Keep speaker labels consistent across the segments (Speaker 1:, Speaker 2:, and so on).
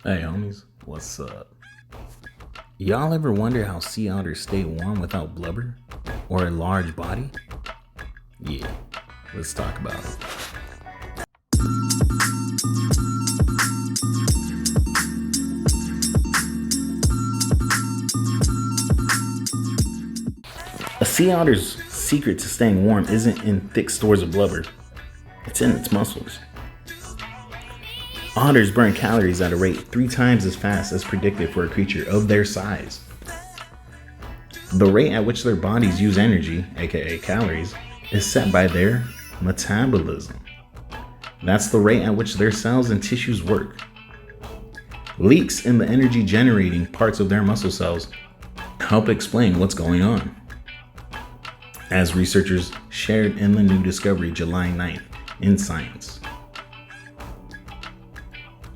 Speaker 1: Hey homies, what's up? Y'all ever wonder how sea otters stay warm without blubber? Or a large body? Yeah, let's talk about it. A sea otter's secret to staying warm isn't in thick stores of blubber, it's in its muscles. Otters burn calories at a rate 3 times as fast as predicted for a creature of their size. The rate at which their bodies use energy, aka calories, is set by their metabolism. That's the rate at which their cells and tissues work. Leaks in the energy generating parts of their muscle cells help explain what's going on, as researchers shared in the new discovery July 9th in Science.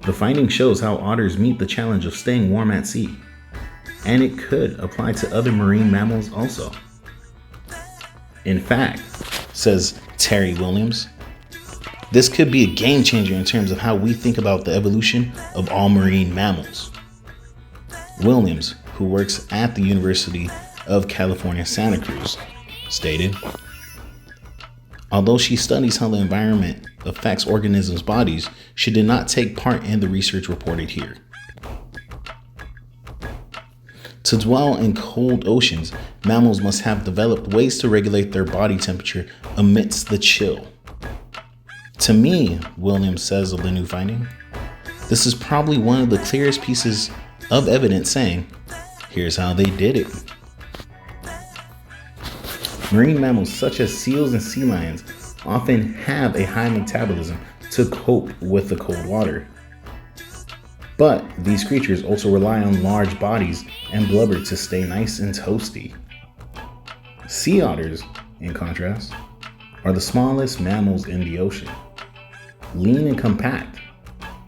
Speaker 1: The finding shows how otters meet the challenge of staying warm at sea, and it could apply to other marine mammals also. In fact, says Terrie Williams, this could be a game changer in terms of how we think about the evolution of all marine mammals. Williams, who works at the University of California, Santa Cruz, stated, although she studies how the environment affects organisms' bodies, she did not take part in the research reported here. To dwell in cold oceans, mammals must have developed ways to regulate their body temperature amidst the chill. To me, Williams says of the new finding, this is probably one of the clearest pieces of evidence saying, here's how they did it. Marine mammals such as seals and sea lions often have a high metabolism to cope with the cold water. But these creatures also rely on large bodies and blubber to stay nice and toasty. Sea otters, in contrast, are the smallest mammals in the ocean. Lean and compact,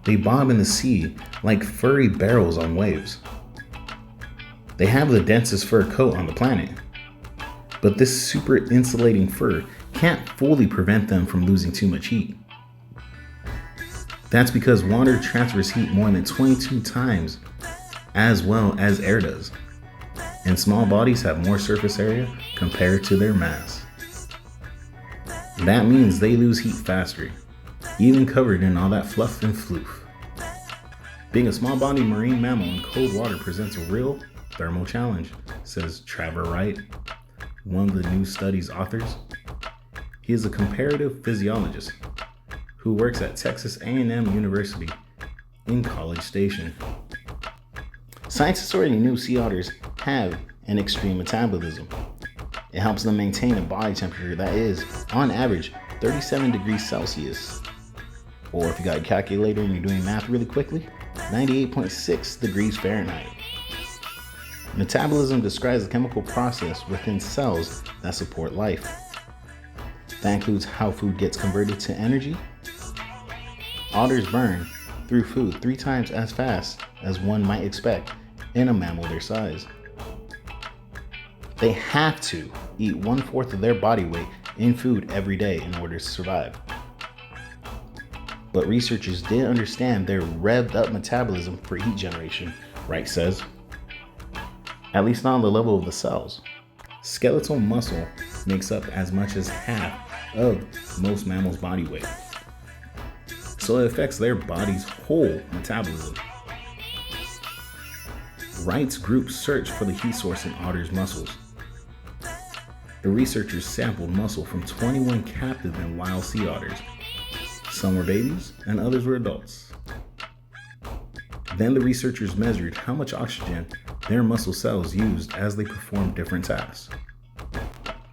Speaker 1: they bob in the sea like furry barrels on waves. They have the densest fur coat on the planet, but this super insulating fur can't fully prevent them from losing too much heat. That's because water transfers heat more than 22 times as well as air does, and small bodies have more surface area compared to their mass. That means they lose heat faster, even covered in all that fluff and floof. Being a small-bodied marine mammal in cold water presents a real thermal challenge, says Trevor Wright, one of the new study's authors. He is a comparative physiologist who works at Texas A&M University in College Station. Scientists already knew sea otters have an extreme metabolism. It helps them maintain a body temperature that is, on average, 37 degrees Celsius. Or if you got a calculator and you're doing math really quickly, 98.6 degrees Fahrenheit. Metabolism describes the chemical process within cells that support life. That includes how food gets converted to energy. Otters burn through food 3 times as fast as one might expect in a mammal their size. They have to eat 1/4 of their body weight in food every day in order to survive. But researchers did understand their revved up metabolism for heat generation, Wright says. At least not on the level of the cells. Skeletal muscle makes up as much as half of most mammals' body weight, so it affects their body's whole metabolism. Wright's group searched for the heat source in otters' muscles. The researchers sampled muscle from 21 captive and wild sea otters. Some were babies and others were adults. Then the researchers measured how much oxygen their muscle cells used as they performed different tasks.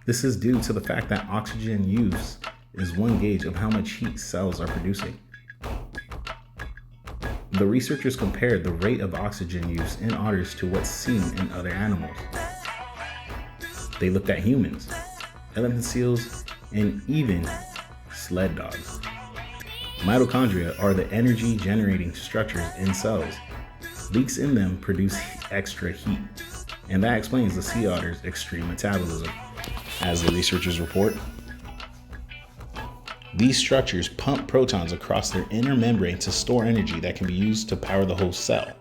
Speaker 1: This is due to the fact that oxygen use is one gauge of how much heat cells are producing. The researchers compared the rate of oxygen use in otters to what's seen in other animals. They looked at humans, elephant seals, and even sled dogs. Mitochondria are the energy generating structures in cells. Leaks in them produce extra heat, and that explains the sea otter's extreme metabolism, as the researchers report. These structures pump protons across their inner membrane to store energy that can be used to power the whole cell.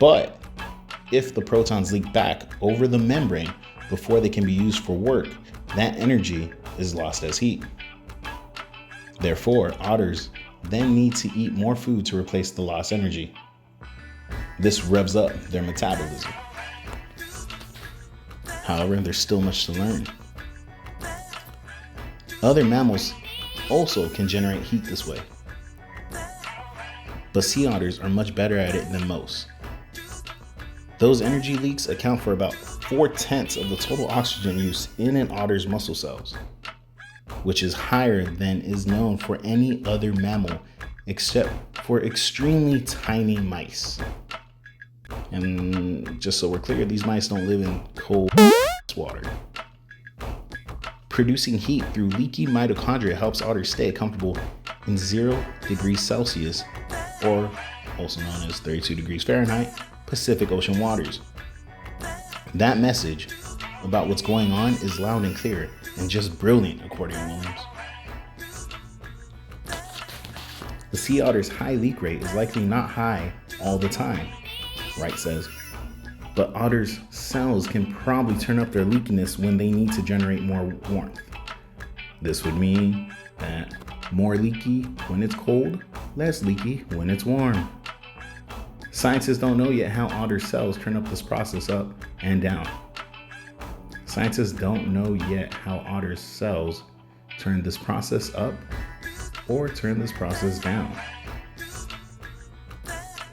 Speaker 1: But if the protons leak back over the membrane before they can be used for work, that energy is lost as heat. Therefore, otters then need to eat more food to replace the lost energy. This revs up their metabolism. However, there's still much to learn. Other mammals also can generate heat this way, but sea otters are much better at it than most. Those energy leaks account for about 4/10 of the total oxygen use in an otter's muscle cells, which is higher than is known for any other mammal except for extremely tiny mice. And just so we're clear, these mice don't live in cold water. Producing heat through leaky mitochondria helps otters stay comfortable in 0 degrees Celsius, or also known as 32 degrees Fahrenheit, Pacific Ocean waters. That message about what's going on is loud and clear and just brilliant, according to Williams. The sea otter's high leak rate is likely not high all the time, Wright says, but otters' cells can probably turn up their leakiness when they need to generate more warmth. This would mean that more leaky when it's cold, less leaky when it's warm. Scientists don't know yet how otter cells turn up this process up and down. Scientists don't know yet how otter cells turn this process up or turn this process down.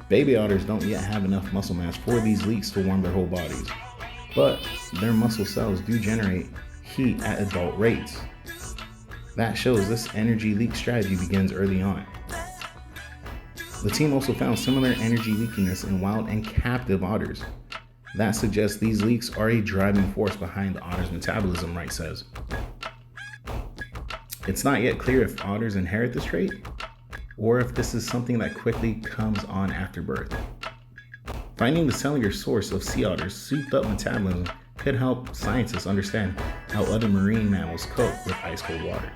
Speaker 1: Baby otters don't yet have enough muscle mass for these leaks to warm their whole bodies, but their muscle cells do generate heat at adult rates. That shows this energy leak strategy begins early on. The team also found similar energy leakiness in wild and captive otters. That suggests these leaks are a driving force behind the otter's metabolism, Wright says. It's not yet clear if otters inherit this trait, or if this is something that quickly comes on after birth. Finding the cellular source of sea otters' souped-up metabolism could help scientists understand how other marine mammals cope with ice-cold water.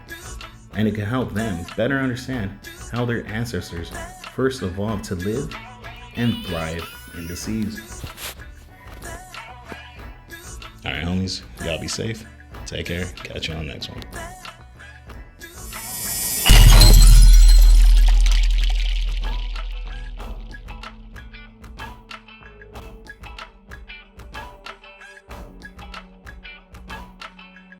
Speaker 1: And it could help them better understand how their ancestors first evolved to live and thrive in the seas. Alright, homies, y'all be safe. Take care. Catch you on the next one.